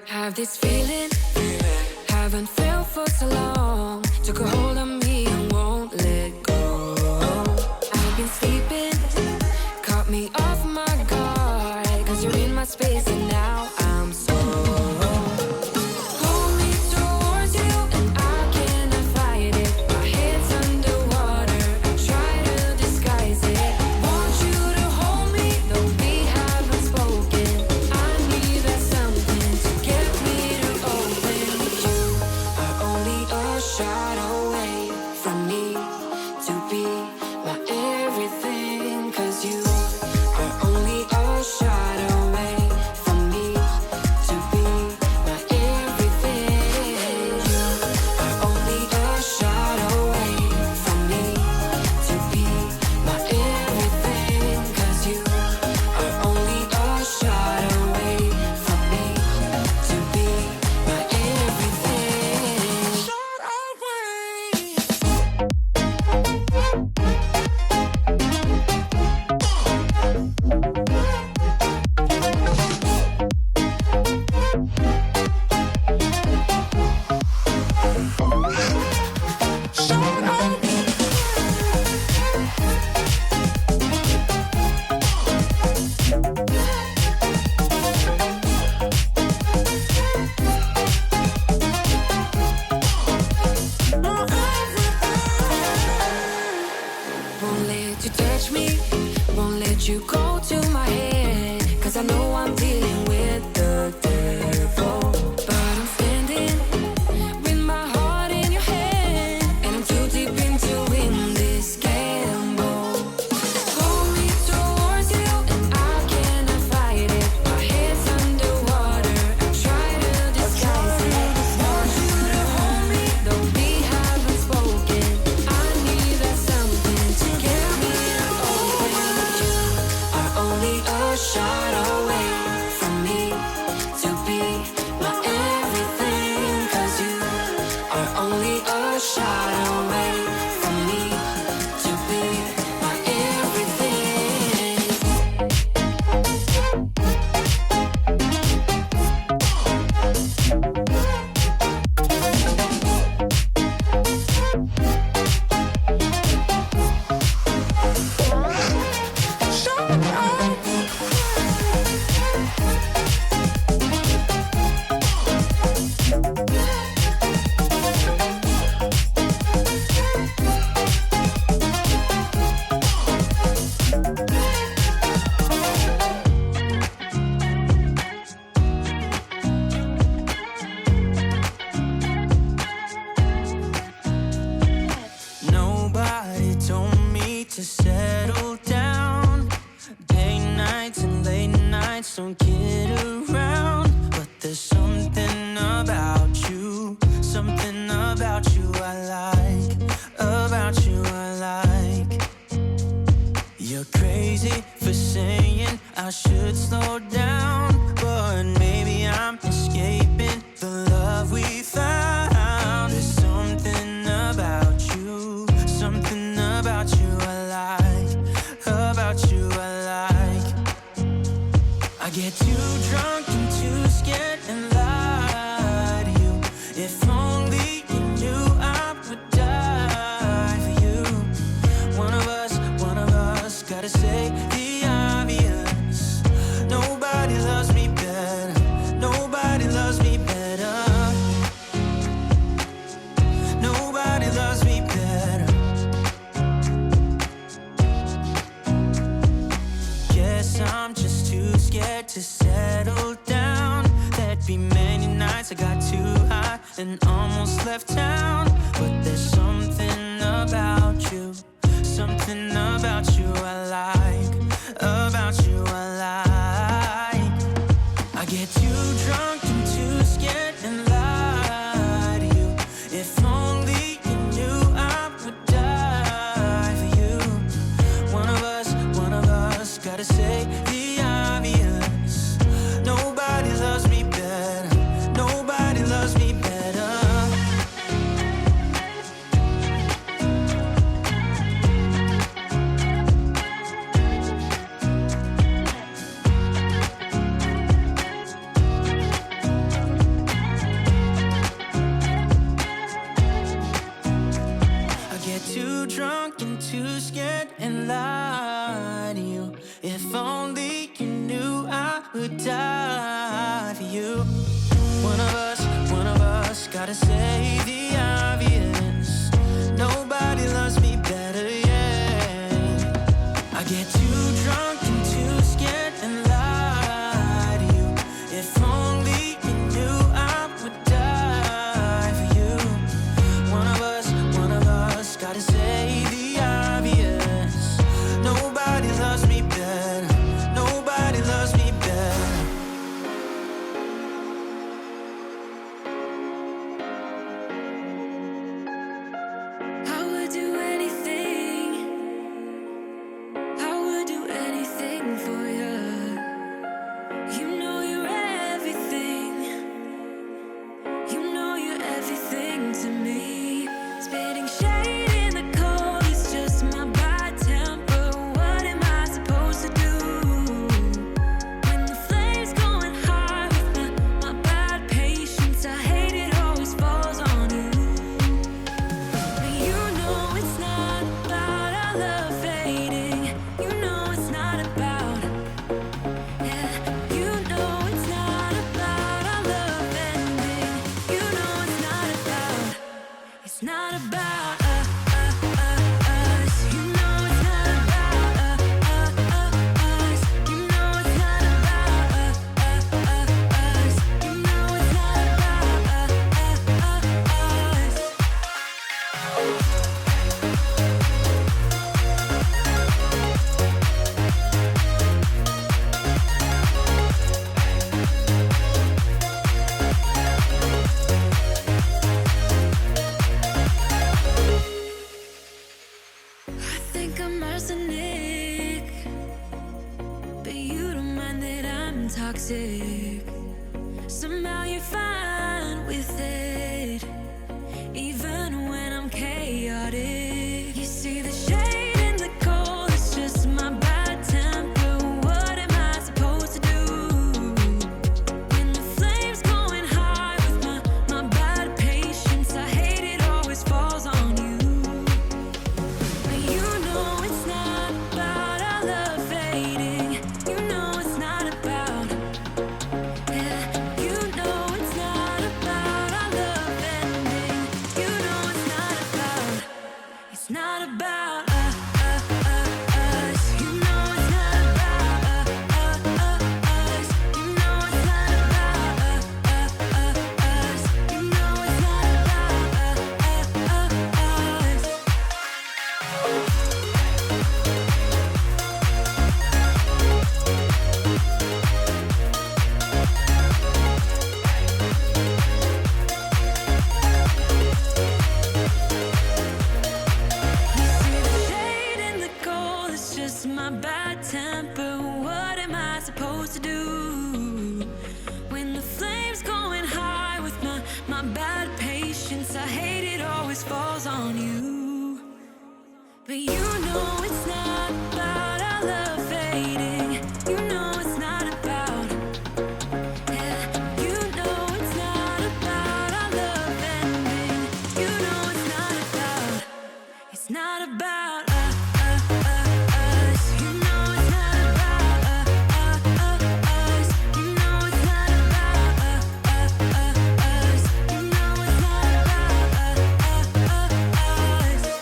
Have this feeling, haven't felt for so long. Took a hold of me and won't let go. I've been sleeping, caught me off my guard. Cause you're in my space and now I'm so. Pull me towards you and I cannot fight it. My head's underwater, I try to disguise it. Want you to hold me, though we haven't spoken. I need that something to get me to open. You are only a shot away from me to be my everything. Cause you are only a shot away from me to be my everything. You are only a shot away from me to be my everything. Cause you are only a shot away from me to be my everything. Shot away. Won't let you touch me, won't let you go to my head. Cause I know I'm dealing with the devil. But I'm standing with my heart in your hand. And I'm too deep into in this gamble. Pull me towards you and I cannot fight it. My head's underwater, I try to disguise it. Want you to hold me, though we haven't spoken. I need that something to get me to open. You are only a shot away from me to be my everything. Cause you are only a shot away from me to be my everything. Nobody told me to settle down. Day nights and late nights don't get around. But there's something about you I like, about you I like. You're crazy for saying I should slow down, but maybe I'm escaping the love we found. There's something about you I like, about you I like. I get too drunk and too scared and lie to you. If only you knew I would die for you. One of us gotta say the obvious. Nobody loves me better, nobody loves me better. Nobody loves me better. Guess I'm just too scared to settle down. There'd be many nights I got too high and almost left town. But there's something about you I like, about you I like. I get too drunk and too scared and lie to you. If only you knew I would die for you. One of us gotta say the obvious. Nobody loves me better, nobody loves me better. die for you. One of us gotta say the obvious. Nobody loves me better, yeah. I get too drunk and too scared and lie to you. If only you knew I would die for you. One of us gotta say the obvious. Nobody loves me better. Nobody loves me better. I would do anything. I would do anything for you. You know you're everything. You know you're everything to me. Spitting shade in the cold is just my bad temper. What am I supposed to do? When the flames going high with my bad patience, I hate it always falls on you. But you know it's not about our love fading. You know it's not about, yeah. You know it's not about our love ending. You know it's not about, it's not about us. You know it's not about us. You know it's not about us. You know it's not about us. I think I'm arsenic, but you don't mind that I'm toxic. Somehow you're fine with it, even when I'm chaotic. You see the shade in the cold, it's just my bad temper. What am I supposed to do? When the flames going high with my bad patience, I hate it always falls on you. But you know it's not about our love fading. You know it's not about, yeah. You know it's not about our love ending. You know it's not about, it's not about us. You know it's not about us. You know it's not about us. You know it's not about us. You see the shade in the cold, it's just my bad temper. What am I supposed to do? When the flames going high with my bad patience, I hate it always falls on you. But you know it's not about our love fading. You know it's not about, yeah. You know it's not about our love ending. You know it's not about, it's not about us. You know it's not about us. You know it's not about us. You know it's not about us.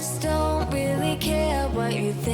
just don't really care what you think.